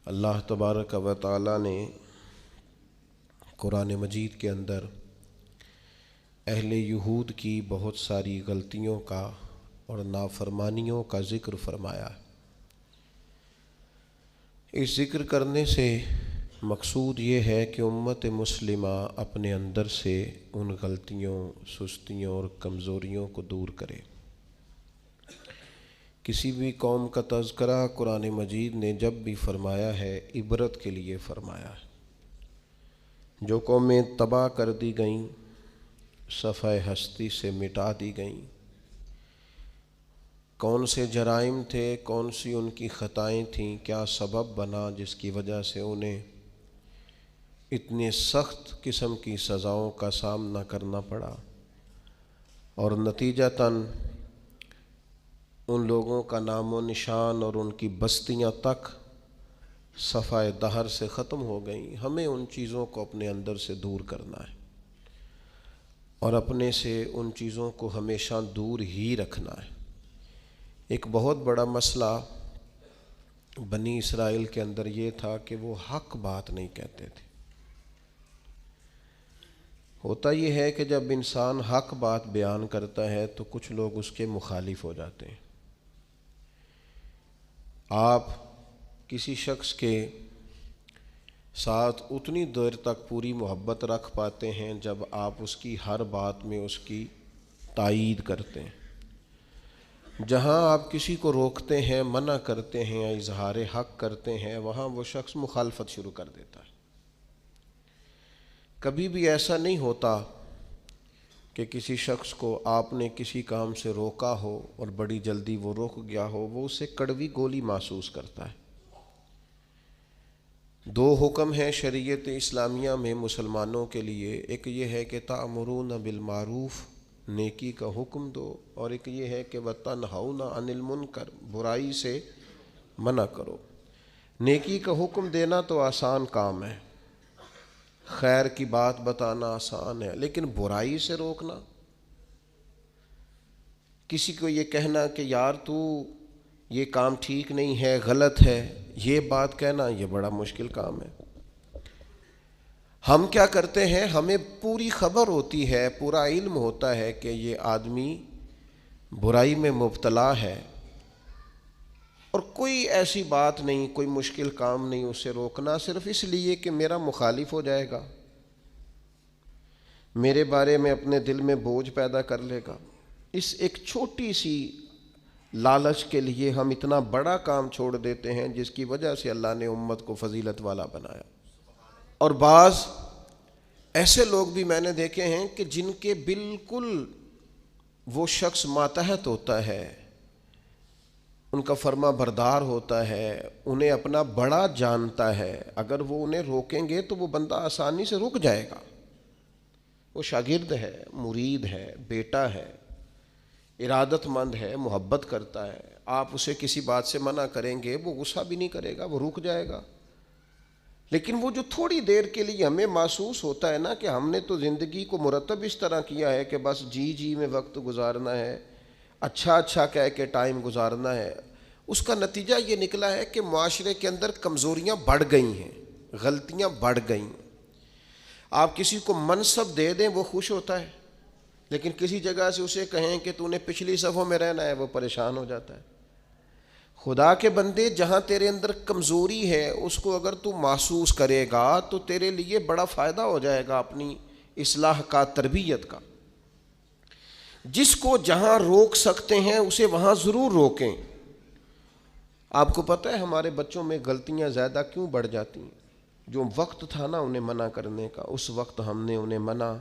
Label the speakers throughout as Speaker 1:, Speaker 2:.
Speaker 1: اللہ تبارک و تعالی نے قرآن مجید کے اندر اہل یہود کی بہت ساری غلطیوں کا اور نافرمانیوں کا ذکر فرمایا ہے۔ اس ذکر کرنے سے مقصود یہ ہے کہ امت مسلمہ اپنے اندر سے ان غلطیوں، سستیوں اور کمزوریوں کو دور کرے۔ کسی بھی قوم کا تذکرہ قرآن مجید نے جب بھی فرمایا ہے عبرت کے لیے فرمایا ہے۔ جو قومیں تباہ کر دی گئیں، صفحہ ہستی سے مٹا دی گئیں، کون سے جرائم تھے، کون سی ان کی خطائیں تھیں، کیا سبب بنا جس کی وجہ سے انہیں اتنے سخت قسم کی سزاؤں کا سامنا کرنا پڑا، اور نتیجتاً ان لوگوں کا نام و نشان اور ان کی بستیاں تک صفحہ دہر سے ختم ہو گئیں۔ ہمیں ان چیزوں کو اپنے اندر سے دور کرنا ہے اور اپنے سے ان چیزوں کو ہمیشہ دور ہی رکھنا ہے۔ ایک بہت بڑا مسئلہ بنی اسرائیل کے اندر یہ تھا کہ وہ حق بات نہیں کہتے تھے۔ ہوتا یہ ہے کہ جب انسان حق بات بیان کرتا ہے تو کچھ لوگ اس کے مخالف ہو جاتے ہیں۔ آپ کسی شخص کے ساتھ اتنی دیر تک پوری محبت رکھ پاتے ہیں جب آپ اس کی ہر بات میں اس کی تائید کرتے ہیں۔ جہاں آپ کسی کو روکتے ہیں، منع کرتے ہیں یا اظہار حق کرتے ہیں، وہاں وہ شخص مخالفت شروع کر دیتا ہے۔ کبھی بھی ایسا نہیں ہوتا کہ کسی شخص کو آپ نے کسی کام سے روکا ہو اور بڑی جلدی وہ رک گیا ہو، وہ اسے کڑوی گولی محسوس کرتا ہے۔ دو حکم ہیں شریعت اسلامیہ میں مسلمانوں کے لیے، ایک یہ ہے کہ تأمرون بالمعروف، نیکی کا حکم دو، اور ایک یہ ہے کہ وتنہون عن المنکر، برائی سے منع کرو۔ نیکی کا حکم دینا تو آسان کام ہے، خیر کی بات بتانا آسان ہے، لیکن برائی سے روکنا، کسی کو یہ کہنا کہ یار تو یہ کام ٹھیک نہیں ہے، غلط ہے، یہ بات کہنا، یہ بڑا مشکل کام ہے۔ ہم کیا کرتے ہیں، ہمیں پوری خبر ہوتی ہے، پورا علم ہوتا ہے کہ یہ آدمی برائی میں مبتلا ہے، اور کوئی ایسی بات نہیں، کوئی مشکل کام نہیں اسے روکنا، صرف اس لیے کہ میرا مخالف ہو جائے گا، میرے بارے میں اپنے دل میں بوجھ پیدا کر لے گا۔ اس ایک چھوٹی سی لالچ کے لیے ہم اتنا بڑا کام چھوڑ دیتے ہیں جس کی وجہ سے اللہ نے امت کو فضیلت والا بنایا۔ اور بعض ایسے لوگ بھی میں نے دیکھے ہیں کہ جن کے بالکل وہ شخص ماتحت ہوتا ہے، ان کا فرما بردار ہوتا ہے، انہیں اپنا بڑا جانتا ہے، اگر وہ انہیں روکیں گے تو وہ بندہ آسانی سے رک جائے گا۔ وہ شاگرد ہے، مرید ہے، بیٹا ہے، ارادت مند ہے، محبت کرتا ہے، آپ اسے کسی بات سے منع کریں گے وہ غصہ بھی نہیں کرے گا، وہ رک جائے گا۔ لیکن وہ جو تھوڑی دیر کے لیے ہمیں محسوس ہوتا ہے نا کہ ہم نے تو زندگی کو مرتب اس طرح کیا ہے کہ بس جی میں وقت گزارنا ہے، اچھا کہہ کے ٹائم گزارنا ہے، اس کا نتیجہ یہ نکلا ہے کہ معاشرے کے اندر کمزوریاں بڑھ گئی ہیں، غلطیاں بڑھ گئیں۔ آپ کسی کو منصب دے دیں وہ خوش ہوتا ہے، لیکن کسی جگہ سے اسے کہیں کہ تو نے پچھلی صفوں میں رہنا ہے، وہ پریشان ہو جاتا ہے۔ خدا کے بندے، جہاں تیرے اندر کمزوری ہے اس کو اگر تو محسوس کرے گا تو تیرے لیے بڑا فائدہ ہو جائے گا اپنی اصلاح کا، تربیت کا۔ جس کو جہاں روک سکتے ہیں اسے وہاں ضرور روکیں۔ آپ کو پتہ ہے ہمارے بچوں میں غلطیاں زیادہ کیوں بڑھ جاتی ہیں؟ جو وقت تھا نا انہیں منع کرنے کا، اس وقت ہم نے انہیں منع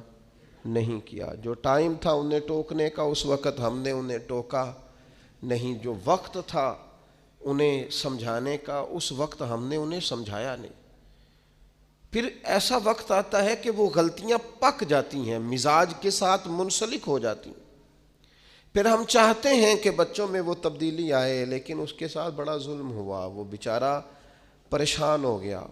Speaker 1: نہیں کیا۔ جو ٹائم تھا انہیں ٹوکنے کا، اس وقت ہم نے انہیں ٹوکا نہیں۔ جو وقت تھا انہیں سمجھانے کا، اس وقت ہم نے انہیں سمجھایا نہیں۔ پھر ایسا وقت آتا ہے کہ وہ غلطیاں پک جاتی ہیں، مزاج کے ساتھ منسلک ہو جاتی ہیں۔ پھر ہم چاہتے ہیں کہ بچوں میں وہ تبدیلی آئے، لیکن اس کے ساتھ بڑا ظلم ہوا، وہ بیچارہ پریشان ہو گیا۔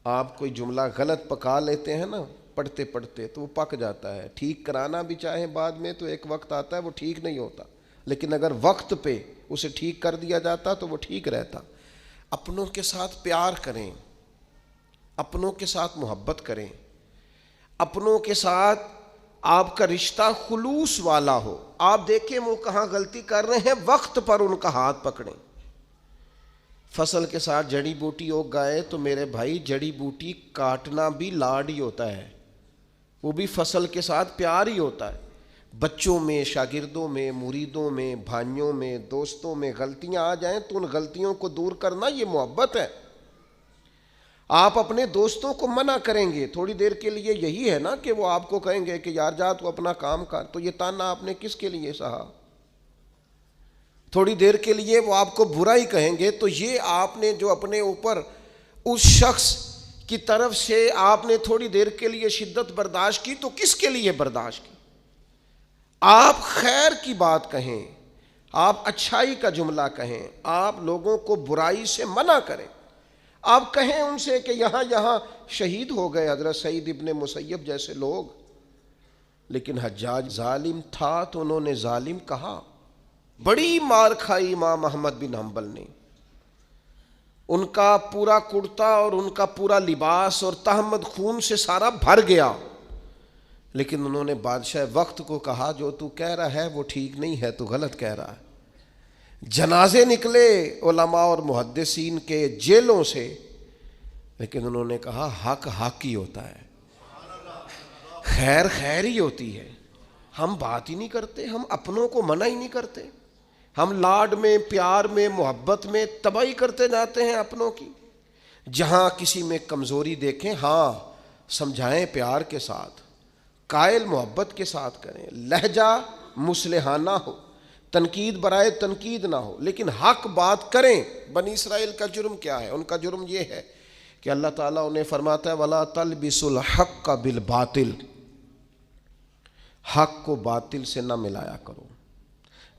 Speaker 1: آپ کوئی جملہ غلط پکا لیتے ہیں نا پڑھتے پڑھتے تو وہ پک جاتا ہے، ٹھیک کرانا بھی چاہیں بعد میں تو ایک وقت آتا ہے وہ ٹھیک نہیں ہوتا، لیکن اگر وقت پہ اسے ٹھیک کر دیا جاتا تو وہ ٹھیک رہتا۔ اپنوں کے ساتھ پیار کریں، اپنوں کے ساتھ محبت کریں، اپنوں کے ساتھ آپ کا رشتہ خلوص والا ہو۔ آپ دیکھیں وہ کہاں غلطی کر رہے ہیں، وقت پر ان کا ہاتھ پکڑیں۔ فصل کے ساتھ جڑی بوٹی اگ گئے تو میرے بھائی جڑی بوٹی کاٹنا بھی لاڈ ہی ہوتا ہے، وہ بھی فصل کے ساتھ پیار ہی ہوتا ہے۔ بچوں میں، شاگردوں میں، مریدوں میں، بھائیوں میں، دوستوں میں غلطیاں آ جائیں تو ان غلطیوں کو دور کرنا یہ محبت ہے۔ آپ اپنے دوستوں کو منع کریں گے تھوڑی دیر کے لیے، یہی ہے نا کہ وہ آپ کو کہیں گے کہ یار جا تو اپنا کام کر، تو یہ تانا آپ نے کس کے لیے سہا؟ تھوڑی دیر کے لیے وہ آپ کو برا ہی کہیں گے، تو یہ آپ نے جو اپنے اوپر اس شخص کی طرف سے آپ نے تھوڑی دیر کے لیے شدت برداشت کی، تو کس کے لیے برداشت کی؟ آپ خیر کی بات کہیں، آپ اچھائی کا جملہ کہیں، آپ لوگوں کو برائی سے منع کریں۔ آپ کہیں ان سے کہ یہاں شہید ہو گئے حضرت سعید ابن مسیب جیسے لوگ، لیکن حجاج ظالم تھا تو انہوں نے ظالم کہا۔ بڑی مار کھائی امام احمد بن حنبل نے، ان کا پورا کرتا اور ان کا پورا لباس اور تہمت خون سے سارا بھر گیا، لیکن انہوں نے بادشاہ وقت کو کہا جو تو کہہ رہا ہے وہ ٹھیک نہیں ہے، تو غلط کہہ رہا ہے۔ جنازے نکلے علماء اور محدثین کے جیلوں سے، لیکن انہوں نے کہا حق حق ہی ہوتا ہے، خیر خیر ہی ہوتی ہے۔ ہم بات ہی نہیں کرتے، ہم اپنوں کو منع ہی نہیں کرتے، ہم لاڈ میں، پیار میں، محبت میں تباہی کرتے جاتے ہیں اپنوں کی۔ جہاں کسی میں کمزوری دیکھیں، ہاں سمجھائیں پیار کے ساتھ، قائل محبت کے ساتھ کریں، لہجہ مصلحانہ ہو، تنقید برائے تنقید نہ ہو، لیکن حق بات کریں۔ بنی اسرائیل کا جرم کیا ہے؟ ان کا جرم یہ ہے کہ اللہ تعالیٰ انہیں فرماتا ہے وَلَا تَلْبِسُوا الْحَقَّ بِالْبَاطِلِ، حق کو باطل سے نہ ملایا کرو،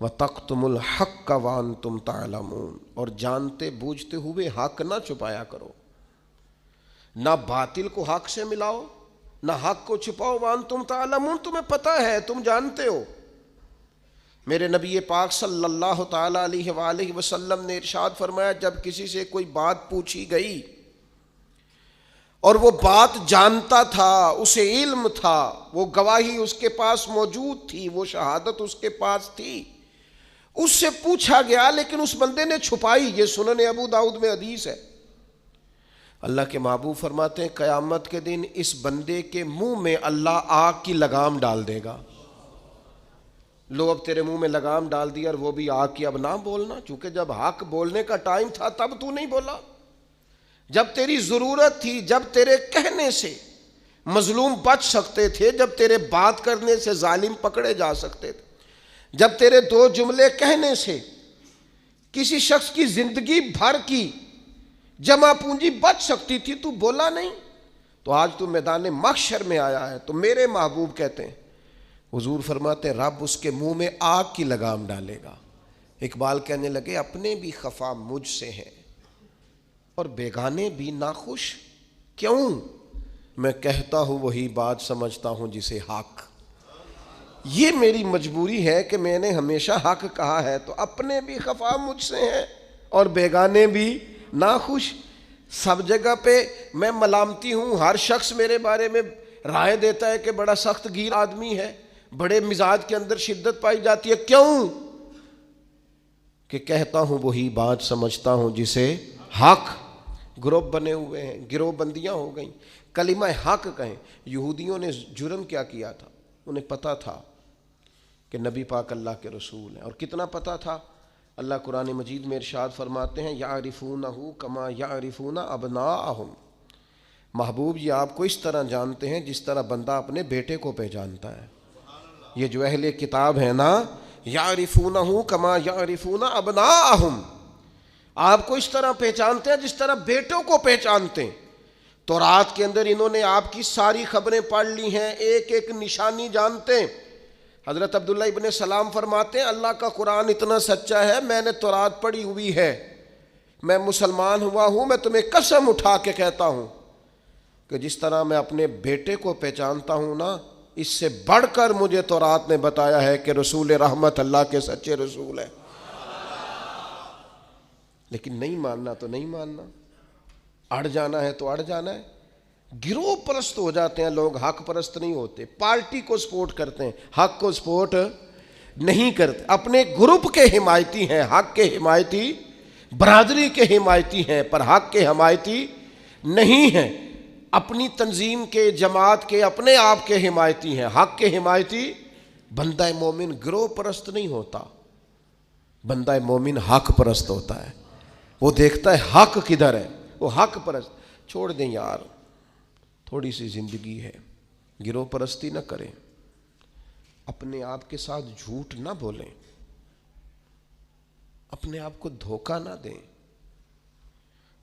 Speaker 1: وَتَقْتُمُوا الْحَقَّ وَأَنْتُمْ تَعْلَمُونَ، اور جانتے بوجھتے ہوئے حق نہ چھپایا کرو۔ نہ باطل کو حق سے ملاؤ، نہ حق کو چھپاؤ، وَأَنْتُمْ تَعْلَمُونَ، تمہیں پتہ ہے، تم جانتے ہو۔ میرے نبی پاک صلی اللہ تعالیٰ علیہ وآلہ وسلم نے ارشاد فرمایا جب کسی سے کوئی بات پوچھی گئی اور وہ بات جانتا تھا، اسے علم تھا، وہ گواہی اس کے پاس موجود تھی، وہ شہادت اس کے پاس تھی، اس سے پوچھا گیا لیکن اس بندے نے چھپائی۔ یہ سنن ابو داؤد میں حدیث ہے۔ اللہ کے محبوب فرماتے ہیں قیامت کے دن اس بندے کے منہ میں اللہ آگ کی لگام ڈال دے گا۔ لو اب تیرے منہ میں لگام ڈال دی اور وہ بھی آگ کی، اب نہ بولنا، چونکہ جب حق بولنے کا ٹائم تھا تب تو نہیں بولا، جب تیری ضرورت تھی، جب تیرے کہنے سے مظلوم بچ سکتے تھے، جب تیرے بات کرنے سے ظالم پکڑے جا سکتے تھے، جب تیرے دو جملے کہنے سے کسی شخص کی زندگی بھر کی جمع پونجی بچ سکتی تھی، تو بولا نہیں، تو آج تو میدان محشر میں آیا ہے۔ تو میرے محبوب کہتے ہیں، حضور فرماتے ہیں رب اس کے منہ میں آگ کی لگام ڈالے گا۔ اقبال کہنے لگے اپنے بھی خفا مجھ سے ہیں اور بیگانے بھی ناخوش، کیوں؟ میں کہتا ہوں وہی بات سمجھتا ہوں جسے حق۔ یہ میری مجبوری ہے کہ میں نے ہمیشہ حق کہا ہے، تو اپنے بھی خفا مجھ سے ہیں اور بیگانے بھی ناخوش۔ سب جگہ پہ میں ملامتی ہوں، ہر شخص میرے بارے میں رائے دیتا ہے کہ بڑا سخت گیر آدمی ہے، بڑے مزاج کے اندر شدت پائی جاتی ہے، کیوں؟ کہ کہتا ہوں وہی بات سمجھتا ہوں جسے حق۔ گروپ بنے ہوئے ہیں، گروہ بندیاں ہو گئیں، کلمہ حق کہیں۔ یہودیوں نے جرم کیا کیا تھا؟ انہیں پتا تھا کہ نبی پاک اللہ کے رسول ہیں، اور کتنا پتا تھا؟ اللہ قرآن مجید میں ارشاد فرماتے ہیں یعرفونہ کما یعرفون ابناءہم، محبوب یہ آپ کو اس طرح جانتے ہیں جس طرح بندہ اپنے بیٹے کو پہچانتا ہے۔ یہ جو اہل کتاب ہے نا، یعرفونہ کما یعرفون ابناءہم، آپ کو اس طرح پہچانتے ہیں جس طرح بیٹوں کو پہچانتے ہیں۔ تورات کے اندر انہوں نے آپ کی ساری خبریں پڑھ لی ہیں، ایک ایک نشانی جانتے ہیں۔ حضرت عبداللہ ابن سلام فرماتے ہیں اللہ کا قرآن اتنا سچا ہے، میں نے تورات پڑھی ہوئی ہے، میں مسلمان ہوا ہوں، میں تمہیں قسم اٹھا کے کہتا ہوں کہ جس طرح میں اپنے بیٹے کو پہچانتا ہوں نا، اس سے بڑھ کر مجھے تورات نے بتایا ہے کہ رسول رحمت اللہ کے سچے رسول ہیں۔ لیکن نہیں ماننا تو نہیں ماننا، اڑ جانا ہے تو اڑ جانا ہے۔ گروہ پرست ہو جاتے ہیں لوگ، حق پرست نہیں ہوتے۔ پارٹی کو سپورٹ کرتے ہیں، حق کو سپورٹ نہیں کرتے۔ اپنے گروپ کے حمایتی ہیں، حق کے حمایتی، برادری کے حمایتی ہیں، پر حق کے حمایتی نہیں ہیں۔ اپنی تنظیم کے، جماعت کے، اپنے آپ کے حمایتی ہیں، حق کے حمایتی۔ بندہ مومن گروہ پرست نہیں ہوتا، بندہ مومن حق پرست ہوتا ہے۔ وہ دیکھتا ہے حق کدھر ہے، وہ حق پرست۔ چھوڑ دیں یار، تھوڑی سی زندگی ہے، گروہ پرستی نہ کریں، اپنے آپ کے ساتھ جھوٹ نہ بولیں، اپنے آپ کو دھوکہ نہ دیں،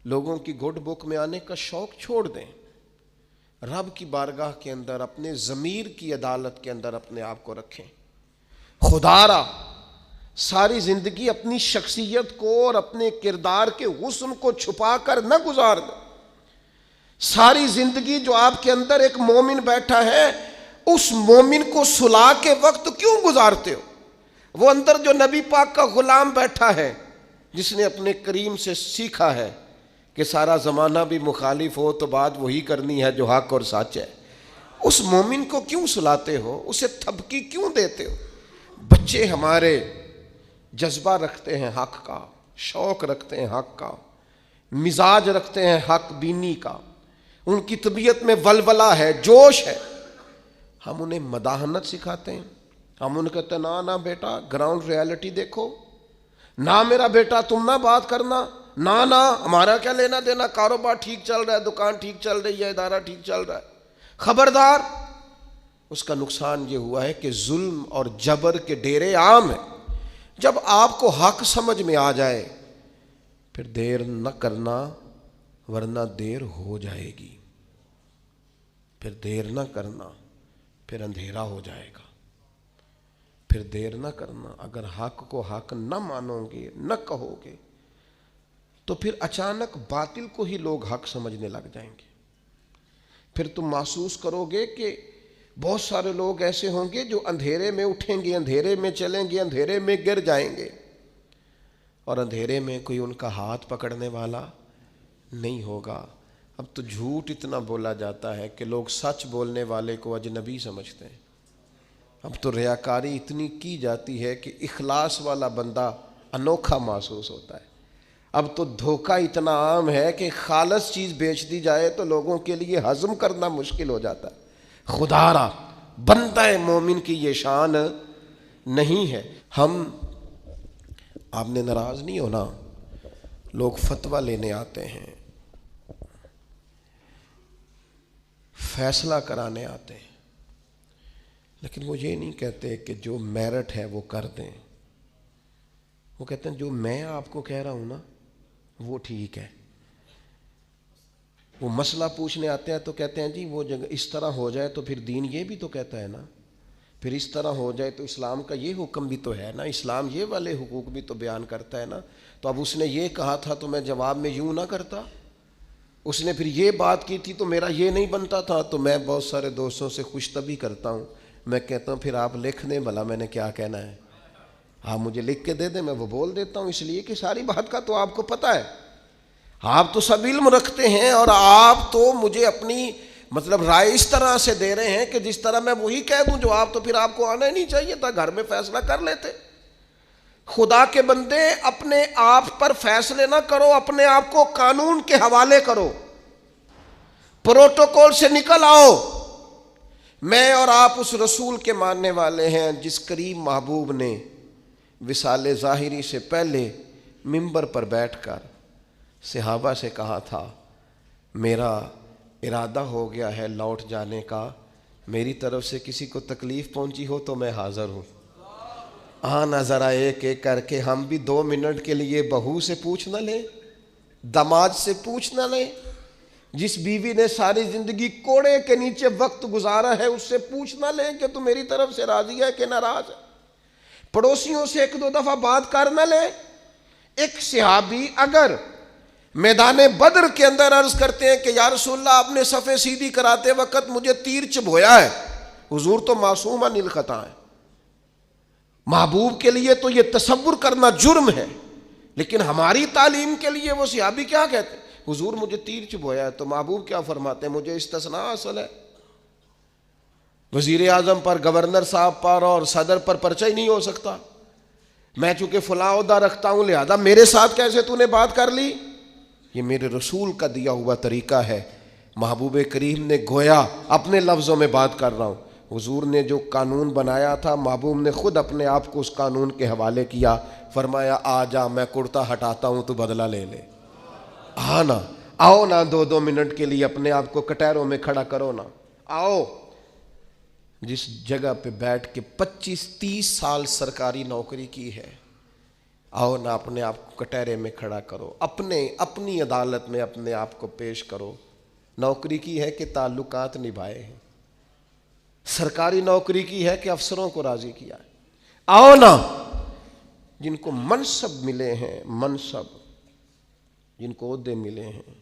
Speaker 1: لوگوں کی گڈ بک میں آنے کا شوق چھوڑ دیں، رب کی بارگاہ کے اندر، اپنے ضمیر کی عدالت کے اندر اپنے آپ کو رکھیں۔ خدا را ساری زندگی اپنی شخصیت کو اور اپنے کردار کے حسن کو چھپا کر نہ گزار دیں۔ ساری زندگی جو آپ کے اندر ایک مومن بیٹھا ہے، اس مومن کو صلح کے وقت کیوں گزارتے ہو؟ وہ اندر جو نبی پاک کا غلام بیٹھا ہے، جس نے اپنے کریم سے سیکھا ہے کہ سارا زمانہ بھی مخالف ہو تو بات وہی کرنی ہے جو حق اور سچ ہے، اس مومن کو کیوں سلاتے ہو؟ اسے تھپکی کیوں دیتے ہو؟ بچے ہمارے جذبہ رکھتے ہیں حق کا، شوق رکھتے ہیں حق کا، مزاج رکھتے ہیں حق بینی کا، ان کی طبیعت میں ولولہ ہے، جوش ہے۔ ہم انہیں مداحنت سکھاتے ہیں، ہم انہیں کہتے ہیں نہ بیٹا گراؤنڈ ریالٹی دیکھو، نہ میرا بیٹا تم نہ بات کرنا، نہ ہمارا کیا لینا دینا، کاروبار ٹھیک چل رہا ہے، دکان ٹھیک چل رہی ہے، ادارہ ٹھیک چل رہا ہے، خبردار۔ اس کا نقصان یہ ہوا ہے کہ ظلم اور جبر کے ڈیرے عام ہیں۔ جب آپ کو حق سمجھ میں آ جائے پھر دیر نہ کرنا، ورنہ دیر ہو جائے گی، پھر دیر نہ کرنا، پھر اندھیرا ہو جائے گا، پھر دیر نہ کرنا۔ اگر حق کو حق نہ مانو گے، نہ کہو گے، تو پھر اچانک باطل کو ہی لوگ حق سمجھنے لگ جائیں گے۔ پھر تم محسوس کرو گے کہ بہت سارے لوگ ایسے ہوں گے جو اندھیرے میں اٹھیں گے، اندھیرے میں چلیں گے، اندھیرے میں گر جائیں گے، اور اندھیرے میں کوئی ان کا ہاتھ پکڑنے والا نہیں ہوگا۔ اب تو جھوٹ اتنا بولا جاتا ہے کہ لوگ سچ بولنے والے کو اجنبی سمجھتے ہیں۔ اب تو ریاکاری اتنی کی جاتی ہے کہ اخلاص والا بندہ انوکھا محسوس ہوتا ہے۔ اب تو دھوکہ اتنا عام ہے کہ خالص چیز بیچ دی جائے تو لوگوں کے لیے ہضم کرنا مشکل ہو جاتا ہے۔ خدا را بندہ مومن کی یہ شان نہیں ہے۔ آپ نے ناراض نہیں ہونا، لوگ فتویٰ لینے آتے ہیں، فیصلہ کرانے آتے ہیں، لیکن وہ یہ نہیں کہتے کہ جو میرٹ ہے وہ کر دیں۔ وہ کہتے ہیں جو میں آپ کو کہہ رہا ہوں نا وہ ٹھیک ہے۔ وہ مسئلہ پوچھنے آتے ہیں تو کہتے ہیں جی وہ جگہ اس طرح ہو جائے تو پھر دین یہ بھی تو کہتا ہے نا، پھر اس طرح ہو جائے تو اسلام کا یہ حکم بھی تو ہے نا، اسلام یہ والے حقوق بھی تو بیان کرتا ہے نا۔ تو اب اس نے یہ کہا تھا تو میں جواب میں یوں نہ کرتا، اس نے پھر یہ بات کی تھی تو میرا یہ نہیں بنتا تھا۔ تو میں بہت سارے دوستوں سے خوش طبی کرتا ہوں، میں کہتا ہوں پھر آپ لکھ دیں بھلا میں نے کیا کہنا ہے، آپ مجھے لکھ کے دے دیں، میں وہ بول دیتا ہوں، اس لیے کہ ساری بات کا تو آپ کو پتہ ہے، آپ تو سب علم رکھتے ہیں، اور آپ تو مجھے اپنی رائے اس طرح سے دے رہے ہیں کہ جس طرح میں وہی کہہ دوں جو آپ، تو پھر آپ کو آنا ہی نہیں چاہیے تھا، گھر میں فیصلہ کر لیتے۔ خدا کے بندے اپنے آپ پر فیصلے نہ کرو، اپنے آپ کو قانون کے حوالے کرو، پروٹوکول سے نکل آؤ۔ میں اور آپ اس رسول کے ماننے والے ہیں جس کریم محبوب نے وصال ظاہری سے پہلے منبر پر بیٹھ کر صحابہ سے کہا تھا میرا ارادہ ہو گیا ہے لوٹ جانے کا، میری طرف سے کسی کو تکلیف پہنچی ہو تو میں حاضر ہوں۔ آنا ذرا ایک ایک کر کے، ہم بھی 2 منٹ کے لیے بہو سے پوچھ نہ لیں، داماد سے پوچھ نہ لیں، جس بیوی نے ساری زندگی کوڑے کے نیچے وقت گزارا ہے اس سے پوچھ نہ لیں کہ تو میری طرف سے راضی ہے کہ ناراض ہے، پڑوسیوں سے 1-2 دفعہ بات کر نہ لیں۔ ایک صحابی اگر میدان بدر کے اندر عرض کرتے ہیں کہ یا رسول اللہ آپ نے صفیں سیدھی کراتے وقت مجھے تیر چبھویا ہے، حضور تو معصوم عن الخطا ہے، محبوب کے لیے تو یہ تصور کرنا جرم ہے، لیکن ہماری تعلیم کے لیے وہ صحابی کیا کہتے ہیں؟ حضور مجھے تیر چبھویا ہے، تو محبوب کیا فرماتے ہیں؟ مجھے استثناء حاصل ہے، وزیر اعظم پر، گورنر صاحب پر اور صدر پر پرچہ ہی نہیں ہو سکتا، میں چونکہ فلاں عہدہ رکھتا ہوں لہذا میرے ساتھ کیسے تو نے بات کر لی؟ یہ میرے رسول کا دیا ہوا طریقہ ہے۔ محبوب کریم نے گویا اپنے لفظوں میں بات کر رہا ہوں، حضور نے جو قانون بنایا تھا محبوب نے خود اپنے آپ کو اس قانون کے حوالے کیا، فرمایا آ جا میں کرتا ہٹاتا ہوں تو بدلہ لے لے، نا آؤ نا 2 منٹ کے لیے اپنے آپ کو کٹہروں میں کھڑا کرو نا، آؤ جس جگہ پہ بیٹھ کے 25-30 سال سرکاری نوکری کی ہے، آؤ نا اپنے آپ کو کٹہرے میں کھڑا کرو، اپنی عدالت میں اپنے آپ کو پیش کرو۔ نوکری کی ہے کہ تعلقات نبھائے ہیں، سرکاری نوکری کی ہے کہ افسروں کو راضی کیا ہے۔ آؤ نا، جن کو منصب ملے ہیں، منصب جن کو عہدے ملے ہیں،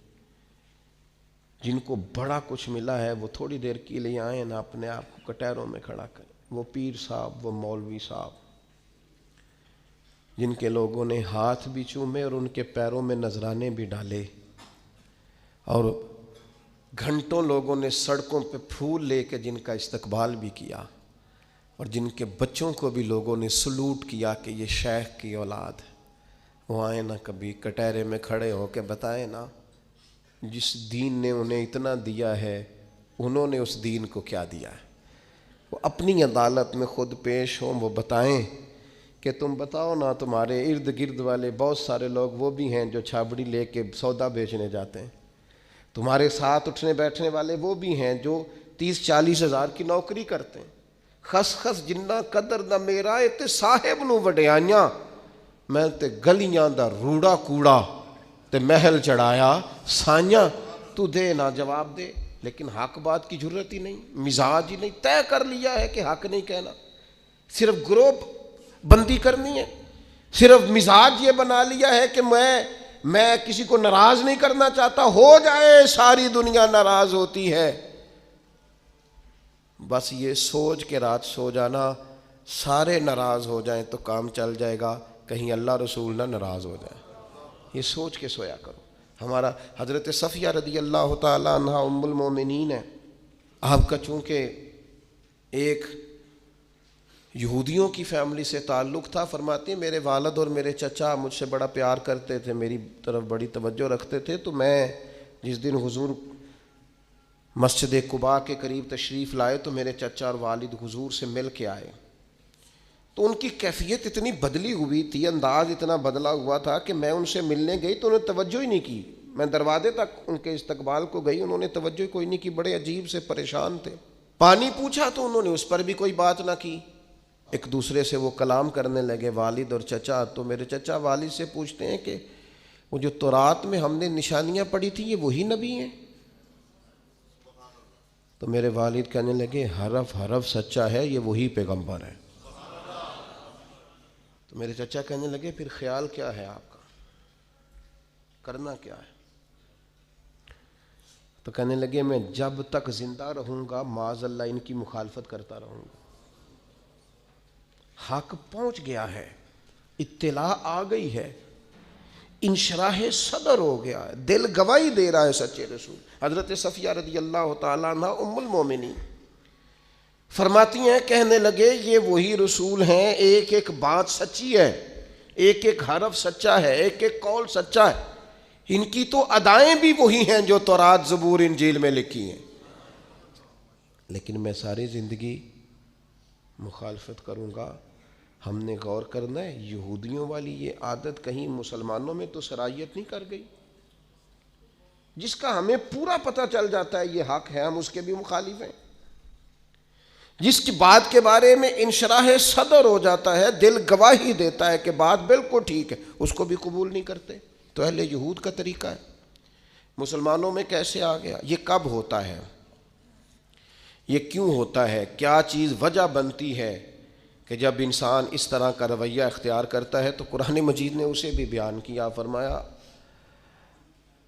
Speaker 1: جن کو بڑا کچھ ملا ہے، وہ تھوڑی دیر کے لیے آئیں نا اپنے آپ کو کٹہروں میں کھڑا کریں۔ وہ پیر صاحب، وہ مولوی صاحب جن کے لوگوں نے ہاتھ بھی چومے اور ان کے پیروں میں نذرانے بھی ڈالے، اور گھنٹوں لوگوں نے سڑکوں پہ پھول لے کے جن کا استقبال بھی کیا، اور جن کے بچوں کو بھی لوگوں نے سلوٹ کیا کہ یہ شیخ کی اولاد ہے، وہ آئے نا کبھی کٹہرے میں کھڑے ہو کے بتائیں نا جس دین نے انہیں اتنا دیا ہے انہوں نے اس دین کو کیا دیا ہے۔ وہ اپنی عدالت میں خود پیش ہوں، وہ بتائیں کہ تم بتاؤ نا، تمہارے ارد گرد والے بہت سارے لوگ وہ بھی ہیں جو چھابڑی لے کے سودا بیچنے جاتے ہیں، تمہارے ساتھ اٹھنے بیٹھنے والے وہ بھی ہیں جو 30-40 ہزار کی نوکری کرتے ہیں، خس خس جنہ قدر نہ میرا تے صاحب نو وڈیائیاں، میں تے گلیاں دا روڑا کوڑا تے محل چڑھایا سائیاں، تو دے نہ جواب دے۔ لیکن حق بات کی جرت ہی نہیں، مزاج ہی نہیں، طے کر لیا ہے کہ حق نہیں کہنا، صرف گروپ بندی کرنی ہے، صرف مزاج یہ بنا لیا ہے کہ میں کسی کو ناراض نہیں کرنا چاہتا، ہو جائے ساری دنیا ناراض ہوتی ہے، بس یہ سوچ کے رات سو جانا سارے ناراض ہو جائیں تو کام چل جائے گا، کہیں اللہ رسول نہ ناراض ہو جائے، یہ سوچ کے سویا کرو۔ ہمارا حضرت صفیہ رضی اللہ تعالیٰ عنہ ام المومنین ہے، آپ کا چونکہ ایک یہودیوں کی فیملی سے تعلق تھا، فرماتے ہیں میرے والد اور میرے چچا مجھ سے بڑا پیار کرتے تھے، میری طرف بڑی توجہ رکھتے تھے، تو میں جس دن حضور مسجد قباء کے قریب تشریف لائے تو میرے چچا اور والد حضور سے مل کے آئے، تو ان کی کیفیت اتنی بدلی ہوئی تھی، انداز اتنا بدلا ہوا تھا کہ میں ان سے ملنے گئی تو انہوں نے توجہ ہی نہیں کی، میں دروازے تک ان کے استقبال کو گئی، انہوں نے توجہ کوئی نہیں کی، بڑے عجیب سے پریشان تھے۔ پانی پوچھا تو انہوں نے اس پر بھی کوئی بات نہ کی، ایک دوسرے سے وہ کلام کرنے لگے والد اور چچا، تو میرے چچا والد سے پوچھتے ہیں کہ وہ جو تورات میں ہم نے نشانیاں پڑھی تھی یہ وہی نبی ہیں؟ تو میرے والد کہنے لگے حرف حرف سچا ہے، یہ وہی پیغمبر ہے۔ تو میرے چچا کہنے لگے پھر خیال کیا ہے آپ کا، کرنا کیا ہے؟ تو کہنے لگے میں جب تک زندہ رہوں گا معاذ اللہ ان کی مخالفت کرتا رہوں گا۔ حق پہنچ گیا ہے، اطلاع آ گئی ہے، انشراح صدر ہو گیا ہے، دل گواہی دے رہا ہے سچے رسول۔ حضرت صفیہ رضی اللہ تعالیٰ عنہ ام المومنین فرماتی ہیں کہنے لگے یہ وہی رسول ہیں، ایک ایک بات سچی ہے، ایک ایک حرف سچا ہے، ایک ایک قول سچا ہے، ان کی تو ادائیں بھی وہی ہیں جو تورات زبور انجیل میں لکھی ہیں، لیکن میں ساری زندگی مخالفت کروں گا۔ ہم نے غور کرنا ہے یہودیوں والی یہ عادت کہیں مسلمانوں میں تو سرایت نہیں کر گئی، جس کا ہمیں پورا پتہ چل جاتا ہے یہ حق ہے ہم اس کے بھی مخالف ہیں، جس کی بات کے بارے میں انشراح صدر ہو جاتا ہے، دل گواہی دیتا ہے کہ بات بالکل ٹھیک ہے، اس کو بھی قبول نہیں کرتے۔ تو اہل یہود کا طریقہ ہے، مسلمانوں میں کیسے آ گیا؟ یہ کب ہوتا ہے، یہ کیوں ہوتا ہے، کیا چیز وجہ بنتی ہے کہ جب انسان اس طرح کا رویہ اختیار کرتا ہے؟ تو قرآن مجید نے اسے بھی بیان کیا، فرمایا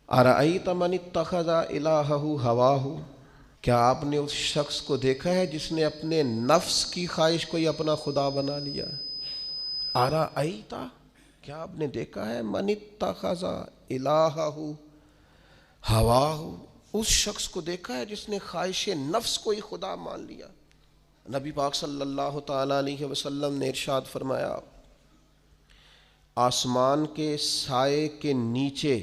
Speaker 1: اَرَأَيْتَ مَنِ اتَّخَذَ إِلَٰهَهُ هَوَاهُ، کیا آپ نے اس شخص کو دیکھا ہے جس نے اپنے نفس کی خواہش کو ہی اپنا خدا بنا لیا؟ اَرَأَيْتَ، کیا آپ نے دیکھا ہے من اتخذ الہہ ہواہ، اس شخص کو دیکھا ہے جس نے خواہش نفس کو ہی خدا مان لیا؟ نبی پاک صلی اللہ تعالی علیہ وسلم نے ارشاد فرمایا آسمان کے سائے کے نیچے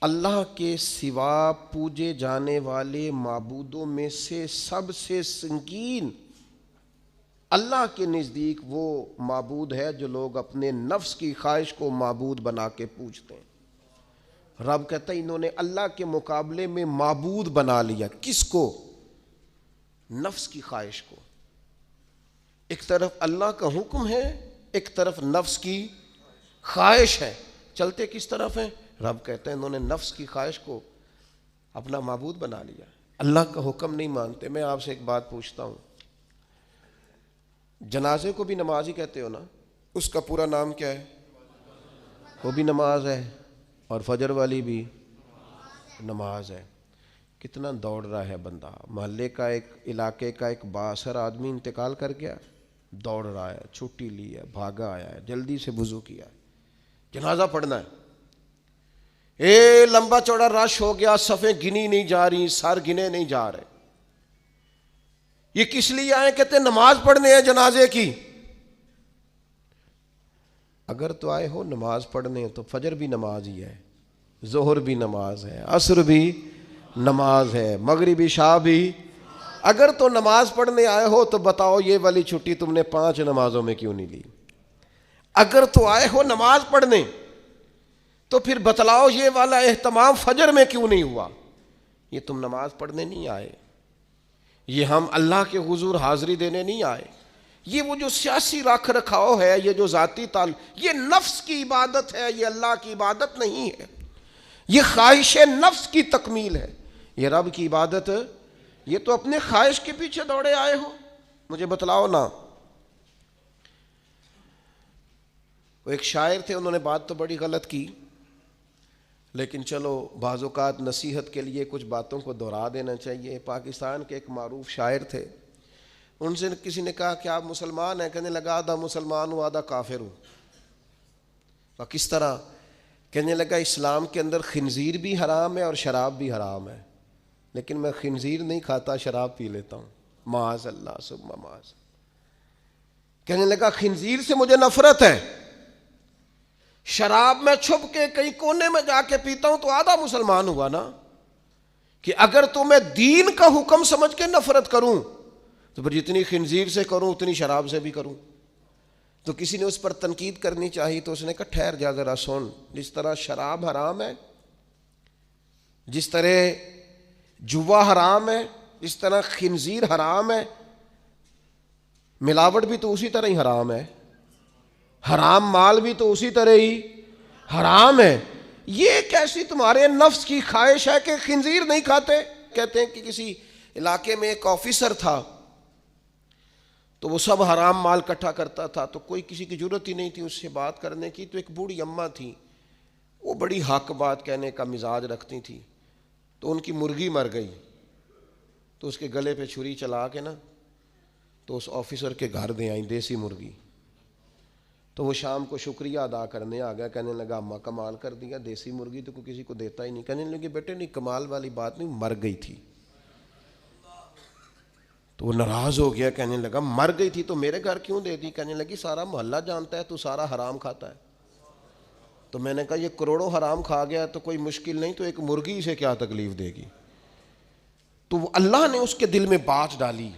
Speaker 1: اللہ کے سوا پوجے جانے والے معبودوں میں سے سب سے سنگین اللہ کے نزدیک وہ معبود ہے جو لوگ اپنے نفس کی خواہش کو معبود بنا کے پوجتے ہیں۔ رب کہتا ہے انہوں نے اللہ کے مقابلے میں معبود بنا لیا۔ کس کو؟ نفس کی خواہش کو۔ ایک طرف اللہ کا حکم ہے، ایک طرف نفس کی خواہش ہے، چلتے کس طرف ہیں؟ رب کہتا ہے انہوں نے نفس کی خواہش کو اپنا معبود بنا لیا، اللہ کا حکم نہیں مانتے۔ میں آپ سے ایک بات پوچھتا ہوں، جنازے کو بھی نماز ہی کہتے ہو نا؟ اس کا پورا نام کیا ہے؟ وہ بھی نماز ہے، اور فجر والی بھی نماز ہے۔ کتنا دوڑ رہا ہے بندہ، محلے کا ایک علاقے کا ایک بااثر آدمی انتقال کر گیا، دوڑ رہا ہے، چھٹی لی ہے، بھاگا آیا ہے، جلدی سے وضو کیا ہے، جنازہ پڑھنا ہے، لمبا چوڑا رش ہو گیا، صفیں گنی نہیں جا رہی، سر گنے نہیں جا رہے۔ یہ کس لیے آئے؟ کہتے ہیں نماز پڑھنے ہیں جنازے کی۔ اگر تو آئے ہو نماز پڑھنے تو فجر بھی نماز ہی ہے، ظہر بھی نماز ہے، عصر بھی نماز ہے، مغرب عشاء بھی۔ اگر تو نماز پڑھنے آئے ہو تو بتاؤ یہ والی چھٹی تم نے 5 نمازوں میں کیوں نہیں لی؟ اگر تو آئے ہو نماز پڑھنے تو پھر بتلاؤ یہ والا اہتمام فجر میں کیوں نہیں ہوا؟ یہ تم نماز پڑھنے نہیں آئے، یہ ہم اللہ کے حضور حاضری دینے نہیں آئے۔ یہ وہ جو سیاسی رکھ رکھاؤ ہے، یہ جو ذاتی یہ نفس کی عبادت ہے، یہ اللہ کی عبادت نہیں ہے، یہ خواہش نفس کی تکمیل ہے۔ یہ رب کی عبادت، یہ تو اپنے خواہش کے پیچھے دوڑے آئے ہو۔ مجھے بتلاؤ نا۔ وہ ایک شاعر تھے، انہوں نے بات تو بڑی غلط کی، لیکن چلو بعض اوقات نصیحت کے لیے کچھ باتوں کو دہرا دینا چاہیے۔ پاکستان کے ایک معروف شاعر تھے، ان سے کسی نے کہا کہ آپ مسلمان ہیں؟ کہنے لگا آدھا مسلمان ہوں آدھا کافر ہوں۔ تو کس طرح؟ کہنے لگا اسلام کے اندر خنزیر بھی حرام ہے اور شراب بھی حرام ہے، لیکن میں خنزیر نہیں کھاتا، شراب پی لیتا ہوں، معاذ اللہ ثم معاذ۔ کہنے لگا خنزیر سے مجھے نفرت ہے، شراب میں چھپ کے کئی کونے میں جا کے پیتا ہوں، تو آدھا مسلمان ہوا نا۔ کہ اگر تو میں دین کا حکم سمجھ کے نفرت کروں تو پھر جتنی خنزیر سے کروں اتنی شراب سے بھی کروں۔ تو کسی نے اس پر تنقید کرنی چاہی تو اس نے کہا ٹھہر جا ذرا سن، جس طرح شراب حرام ہے، جس طرح جوا حرام ہے، جس طرح خنزیر حرام ہے، ملاوٹ بھی تو اسی طرح ہی حرام ہے، حرام مال بھی تو اسی طرح ہی حرام ہے۔ یہ کیسی تمہارے نفس کی خواہش ہے کہ خنزیر نہیں کھاتے؟ کہتے ہیں کہ کسی علاقے میں ایک آفیسر تھا، تو وہ سب حرام مال اکٹھا کرتا تھا، تو کوئی کسی کی ضرورت ہی نہیں تھی اس سے بات کرنے کی۔ تو ایک بوڑھی اماں تھی، وہ بڑی حق بات کہنے کا مزاج رکھتی تھی، تو ان کی مرغی مر گئی، تو اس کے گلے پہ چھری چلا کے نا تو اس آفیسر کے گھر دے آئیں دیسی مرغی۔ تو وہ شام کو شکریہ ادا کرنے آ گیا، کہنے لگا اماں کمال کر دیا، دیسی مرغی تو کوئی کسی کو دیتا ہی نہیں۔ کہنے لگے بیٹے نہیں، کمال والی بات نہیں، مر گئی تھی۔ تو وہ ناراض ہو گیا، کہنے لگا مر گئی تھی تو میرے گھر کیوں دے دی؟ کہنے لگی سارا محلہ جانتا ہے تو سارا حرام کھاتا ہے۔ تو میں نے کہا یہ کروڑوں حرام کھا گیا تو کوئی مشکل نہیں، تو ایک مرغی سے کیا تکلیف دے گی؟ تو وہ اللہ نے اس کے دل میں بات ڈالی،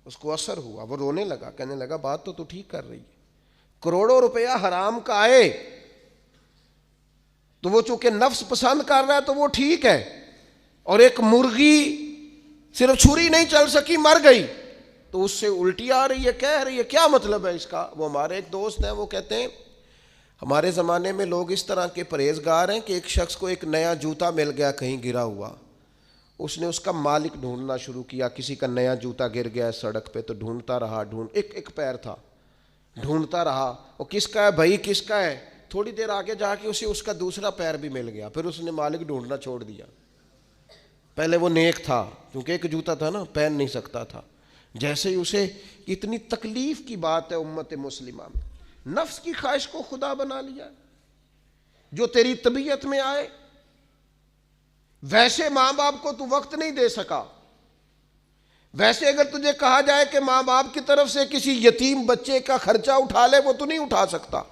Speaker 1: اس کو اثر ہوا، وہ رونے لگا، کہنے لگا بات تو ٹھیک کر رہی ہے، کروڑوں روپیہ حرام کا آئے تو وہ چونکہ نفس پسند کر رہا ہے تو وہ ٹھیک ہے، اور ایک مرغی صرف چھری نہیں چل سکی مر گئی تو اس سے الٹی آ رہی ہے، کہہ رہی ہے، کیا مطلب ہے اس کا؟ وہ ہمارے ایک دوست ہیں، وہ کہتے ہیں ہمارے زمانے میں لوگ اس طرح کے پرہیزگار ہیں کہ ایک شخص کو ایک نیا جوتا مل گیا کہیں گرا ہوا، اس نے اس کا مالک ڈھونڈنا شروع کیا۔ کسی کا نیا جوتا گر گیا سڑک پہ تو ڈھونڈتا رہا، ایک پیر تھا، ڈھونڈتا رہا، وہ کس کا ہے بھائی، کس کا ہے؟ تھوڑی دیر آگے جا کے اسے اس کا دوسرا پیر بھی مل گیا، پھر اس نے مالک ڈھونڈنا چھوڑ دیا۔ پہلے وہ نیک تھا کیونکہ ایک جوتا تھا نا، پہن نہیں سکتا تھا، جیسے ہی اسے اتنی تکلیف کی بات ہے امت مسلمہ میں، نفس کی خواہش کو خدا بنا لیا، جو تیری طبیعت میں آئے ویسے ماں باپ کو تو وقت نہیں دے سکا، ویسے اگر تجھے کہا جائے کہ ماں باپ کی طرف سے کسی یتیم بچے کا خرچہ اٹھا لے، وہ تو نہیں اٹھا سکتا۔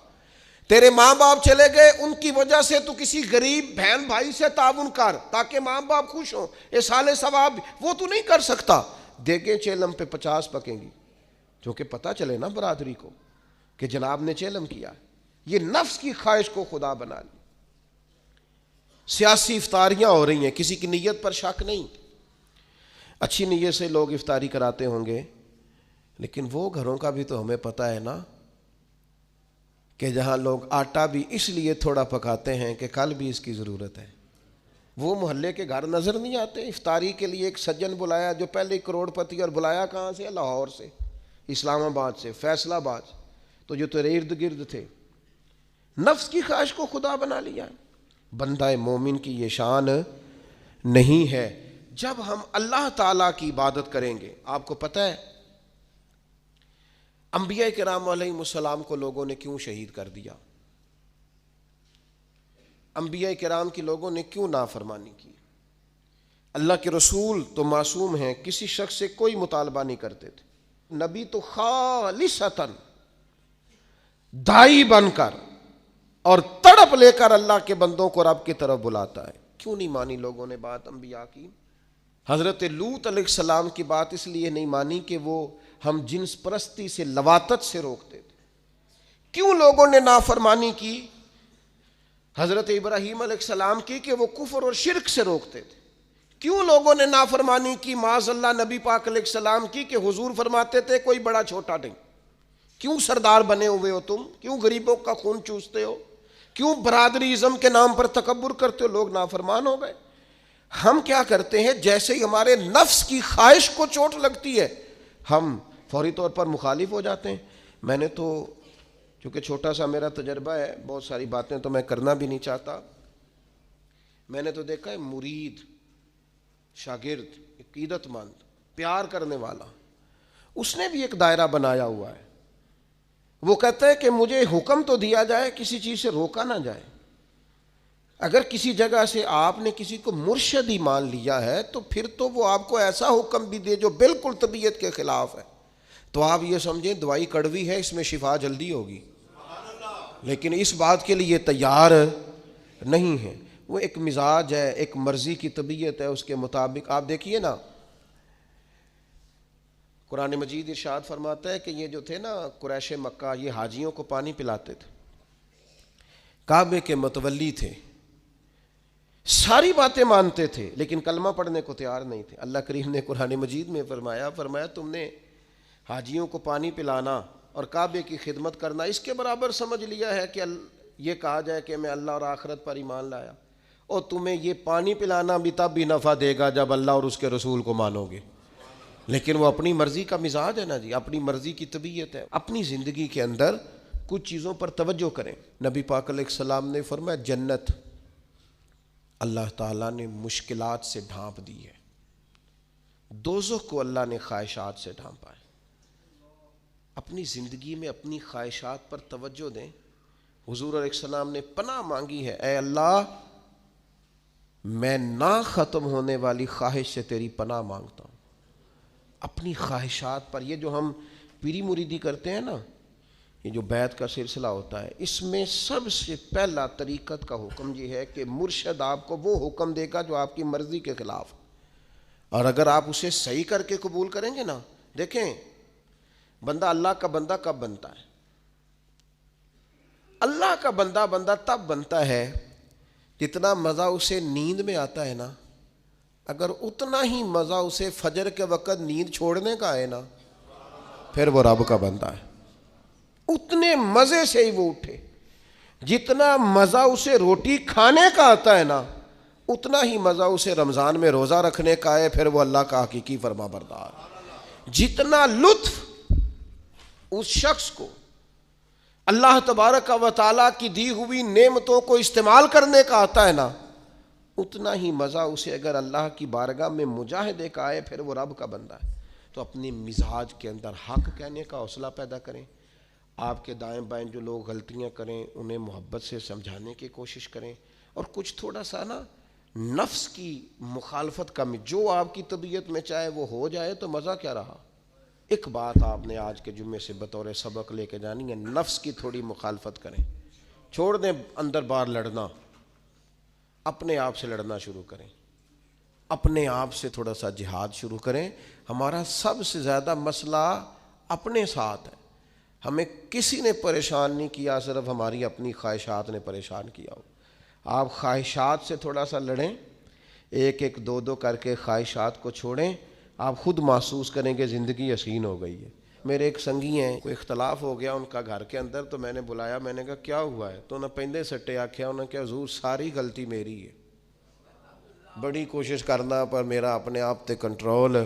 Speaker 1: تیرے ماں باپ چلے گئے، ان کی وجہ سے تو کسی غریب بہن بھائی سے تعاون کر تاکہ ماں باپ خوش ہوں، ایصال ثواب، وہ تو نہیں کر سکتا۔ دیکھیں چیلم پہ 50 پکیں گی، جو کہ پتہ چلے نا برادری کو کہ جناب نے چیلم کیا۔ یہ نفس کی خواہش کو خدا بنا لی۔ سیاسی افطاریاں ہو رہی ہیں، کسی کی نیت پر شک نہیں، اچھی نیت سے لوگ افطاری کراتے ہوں گے، لیکن وہ گھروں کا بھی تو ہمیں پتہ ہے نا کہ جہاں لوگ آٹا بھی اس لیے تھوڑا پکاتے ہیں کہ کل بھی اس کی ضرورت ہے۔ وہ محلے کے گھر نظر نہیں آتے؟ افطاری کے لیے ایک سجن بلایا جو پہلے کروڑ پتی، اور بلایا کہاں سے؟ لاہور سے، اسلام آباد سے، فیصل آباد، تو جو تیرے ارد گرد تھے۔ نفس کی خواہش کو خدا بنا لیا۔ بندہ مومن کی یہ شان نہیں ہے۔ جب ہم اللہ تعالیٰ کی عبادت کریں گے، آپ کو پتہ ہے انبیاء کرام علیہم السلام کو لوگوں نے کیوں شہید کر دیا؟ انبیاء کرام کی لوگوں نے کیوں نافرمانی کی؟ اللہ کے رسول تو معصوم ہیں، کسی شخص سے کوئی مطالبہ نہیں کرتے تھے۔ نبی تو خالصتاً داعی بن کر اور تڑپ لے کر اللہ کے بندوں کو رب کی طرف بلاتا ہے۔ کیوں نہیں مانی لوگوں نے بات انبیاء کی؟ حضرت لوط علیہ السلام کی بات اس لیے نہیں مانی کہ وہ ہم جنس پرستی سے، لواطت سے روکتے تھے۔ کیوں لوگوں نے نافرمانی کی حضرت ابراہیم علیہ السلام کی؟ کہ وہ کفر اور شرک سے روکتے تھے۔ کیوں لوگوں نے نافرمانی کی معاذ اللہ نبی پاک علیہ السلام کی؟ کہ حضور فرماتے تھے کوئی بڑا چھوٹا نہیں۔ کیوں سردار بنے ہوئے ہو تم؟ کیوں غریبوں کا خون چوستے ہو؟ کیوں برادری ازم کے نام پر تکبر کرتے ہو؟ لوگ نافرمان ہو گئے۔ ہم کیا کرتے ہیں؟ جیسے ہی ہمارے نفس کی خواہش کو چوٹ لگتی ہے، ہم فوری طور پر مخالف ہو جاتے ہیں۔ میں نے تو، چونکہ چھوٹا سا میرا تجربہ ہے، بہت ساری باتیں تو میں کرنا بھی نہیں چاہتا، میں نے تو دیکھا ہے مرید، شاگرد، عقیدت مند، پیار کرنے والا، اس نے بھی ایک دائرہ بنایا ہوا ہے۔ وہ کہتا ہے کہ مجھے حکم تو دیا جائے، کسی چیز سے روکا نہ جائے۔ اگر کسی جگہ سے آپ نے کسی کو مرشد ہی مان لیا ہے تو پھر تو وہ آپ کو ایسا حکم بھی دے جو بالکل طبیعت کے خلاف ہے، تو آپ یہ سمجھیں دوائی کڑوی ہے، اس میں شفا جلدی ہوگی، لیکن اس بات کے لیے تیار نہیں ہے۔ وہ ایک مزاج ہے، ایک مرضی کی طبیعت ہے، اس کے مطابق آپ دیکھیے نا، قرآن مجید ارشاد فرماتا ہے کہ یہ جو تھے نا قریش مکہ، یہ حاجیوں کو پانی پلاتے تھے، کعبے کے متولی تھے، ساری باتیں مانتے تھے، لیکن کلمہ پڑھنے کو تیار نہیں تھے۔ اللہ کریم نے قرآن مجید میں فرمایا تم نے حاجیوں کو پانی پلانا اور کعبے کی خدمت کرنا اس کے برابر سمجھ لیا ہے کہ یہ کہا جائے کہ میں اللہ اور آخرت پر ایمان لایا، اور تمہیں یہ پانی پلانا بھی تب بھی نفع دے گا جب اللہ اور اس کے رسول کو مانو گے۔ لیکن وہ اپنی مرضی کا مزاج ہے نا جی، اپنی مرضی کی طبیعت ہے۔ اپنی زندگی کے اندر کچھ چیزوں پر توجہ کریں۔ نبی پاک علیہ السلام نے فرمایا جنت اللہ تعالیٰ نے مشکلات سے ڈھانپ دی ہے، دوزخ کو اللہ نے خواہشات سے ڈھانپا ہے۔ اپنی زندگی میں اپنی خواہشات پر توجہ دیں۔ حضور علیہ السلام نے پناہ مانگی ہے، اے اللہ میں نہ ختم ہونے والی خواہش سے تیری پناہ مانگتا ہوں۔ اپنی خواہشات پر، یہ جو ہم پیری مریدی کرتے ہیں نا، یہ جو بیعت کا سلسلہ ہوتا ہے، اس میں سب سے پہلا طریقت کا حکم یہ ہے کہ مرشد آپ کو وہ حکم دے گا جو آپ کی مرضی کے خلاف، اور اگر آپ اسے صحیح کر کے قبول کریں گے نا، دیکھیں بندہ اللہ کا بندہ کب بنتا ہے؟ اللہ کا بندہ تب بنتا ہے جتنا مزہ اسے نیند میں آتا ہے نا، اگر اتنا ہی مزہ اسے فجر کے وقت نیند چھوڑنے کا ہے نا، پھر وہ رب کا بندہ ہے۔ اتنے مزے سے ہی وہ اٹھے، جتنا مزہ اسے روٹی کھانے کا آتا ہے نا، اتنا ہی مزہ اسے رمضان میں روزہ رکھنے کا ہے، پھر وہ اللہ کا حقیقی فرما بردار۔ جتنا لطف اس شخص کو اللہ تبارک و تعالیٰ کی دی ہوئی نعمتوں کو استعمال کرنے کا آتا ہے نا، اتنا ہی مزہ اسے اگر اللہ کی بارگاہ میں مجاہدے کا آئے، پھر وہ رب کا بندہ ہے۔ تو اپنے مزاج کے اندر حق کہنے کا حوصلہ پیدا کریں، آپ کے دائیں بائیں جو لوگ غلطیاں کریں انہیں محبت سے سمجھانے کی کوشش کریں، اور کچھ تھوڑا سا نا نفس کی مخالفت کم، جو آپ کی طبیعت میں چاہے وہ ہو جائے تو مزہ کیا رہا۔ ایک بات آپ نے آج کے جمعے سے بطور سبق لے کے جانی ہے، نفس کی تھوڑی مخالفت کریں، چھوڑ دیں اندر باہر لڑنا، اپنے آپ سے لڑنا شروع کریں، اپنے آپ سے تھوڑا سا جہاد شروع کریں۔ ہمارا سب سے زیادہ مسئلہ اپنے ساتھ ہے، ہمیں کسی نے پریشان نہیں کیا، صرف ہماری اپنی خواہشات نے پریشان کیا ہو۔ آپ خواہشات سے تھوڑا سا لڑیں، ایک ایک دو دو کر کے خواہشات کو چھوڑیں، آپ خود محسوس کریں کہ زندگی حسین ہو گئی ہے۔ میرے ایک سنگی ہیں، کوئی اختلاف ہو گیا ان کا گھر کے اندر، تو میں نے بلایا، میں نے کہا کیا ہوا ہے؟ تو انہیں پہلے سٹے آکھیا، انہوں نے کہا حضور ساری غلطی میری ہے، بڑی کوشش کرنا پر میرا اپنے آپ تے کنٹرول،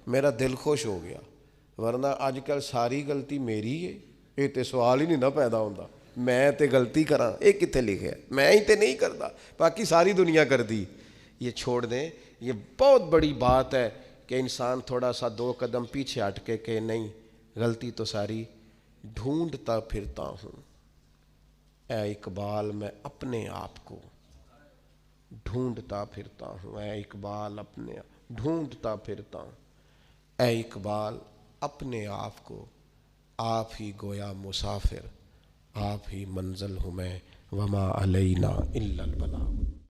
Speaker 1: میرا دل خوش ہو گیا، ورنہ آج کل ساری غلطی میری ہے، یہ تے سوال ہی نہیں نہ پیدا ہوتا، میں تے غلطی کراں، یہ کتے لکھے ہے، میں ہی تے نہیں کرتا، باقی ساری دنیا کر دی۔ یہ چھوڑ دیں، یہ بہت بڑی بات ہے کہ انسان تھوڑا سا دو قدم پیچھے ہٹ کے کہ نہیں، غلطی تو ساری ڈھونڈتا پھرتا ہوں، اے اقبال میں اپنے آپ کو ڈھونڈتا پھرتا ہوں، اے اقبال اپنے ڈھونڈتا پھرتا ہوں، اے اقبال اپنے آپ کو، آپ ہی گویا مسافر، آپ ہی منزل ہوں میں، وما علینا الا البلاغ۔